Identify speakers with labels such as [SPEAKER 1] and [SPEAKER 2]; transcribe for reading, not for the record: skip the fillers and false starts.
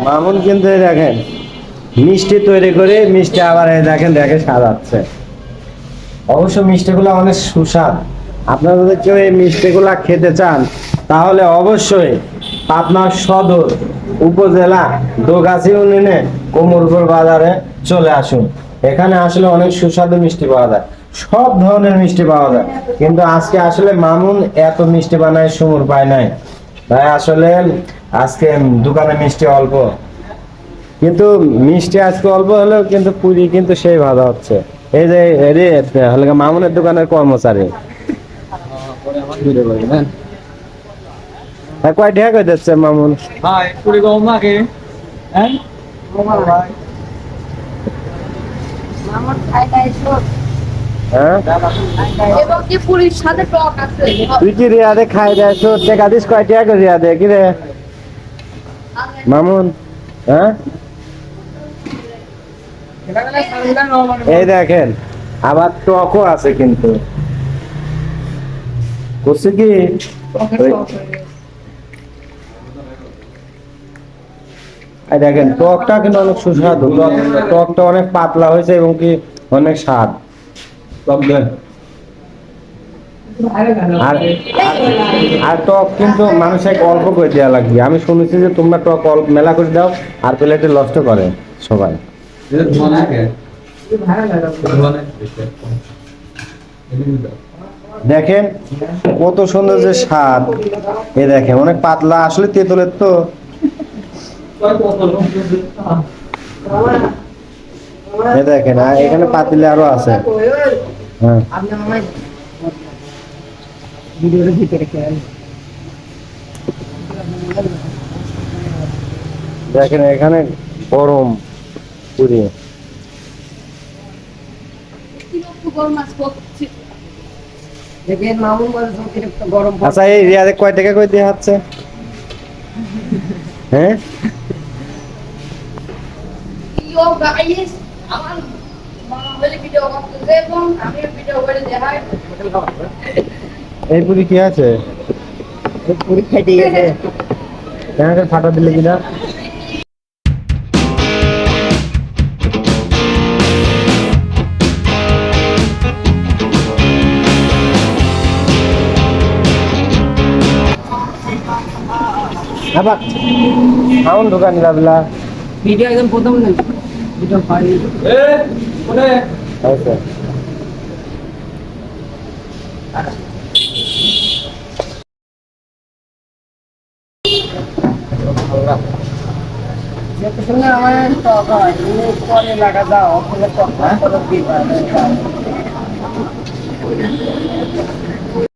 [SPEAKER 1] মামুন কিন্তু এই দেখেন মিষ্টি তৈরি করে মিষ্টি আবার এই দেখেন রেখে সাজাচ্ছে। অবশ্য মিষ্টিগুলো অনেক সুস্বাদ। আপনারা যদি কেউ এই মিষ্টিগুলা খেতে চান তাহলে অবশ্যই পাবনা সদর উপজেলা দোগাছি ইউনিয়নে কোমরপুর বাজারে চলে আসুন। এখানে আসলে অনেক সুস্বাদু মিষ্টি পাওয়া যায়, সব ধরনের মিষ্টি পাওয়া যায়। কিন্তু আজকে আসলে মামুন এত মিষ্টি বানায় সুমুর পায় নাই, তাই আসলে আজকে দোকানে মিষ্টি অল্প, কিন্তু মিষ্টি আজকে অল্প হলেও কিন্তু পুরি কিন্তু সেই ভালো হচ্ছে। এই যে রে হলে মামুনের দোকানের কর্মচারী কয় টাকা করে দিচ্ছে মামুন? তুই কি রিয়াদে খাই দেয় টাকা দিস? কয় টাকা করে রিয়াদে কি রে মামুন? হ্যাঁ, এই দেখেন আবার টকও আছে কিন্তু করছে কি এই দেখেন টকটা কিন্তু অনেক সুস্বাদু, টকটা অনেক পাতলা হয়েছে এবং কি অনেক স্বাদ। আর আর টক কিন্তু মানুষের অল্প করে দেওয়া লাগবে। আমি শুনেছি যে তোমরা টক অল্প মেলা করে দাও আর প্লেটে নষ্ট করে সবাই। দেখেন কত সুন্দর যে স্বাদ, এ দেখেন অনেক পাতলা, আসলে তেঁতুলের তো। এ দেখেন এখানে পাতিলে আরো আছে। হ্যাঁ, দেখেন এখানে গরম পুরি। আচ্ছা, এই রিয়াদে কয় টাকা করে দেওয়া হচ্ছে? হ্যাঁ, এই পুরি কি আছে? পুরি খাইতে গেছে ফাটা দিলে কিনা। আবার খাউন দোকান যাবলা ভিডিও একদম প্রথম না ভিডিও পাই এ কোনে আচ্ছা যেটা শুনে আমার তো হয় পরে লাগা দাও ওখানে তো দিবা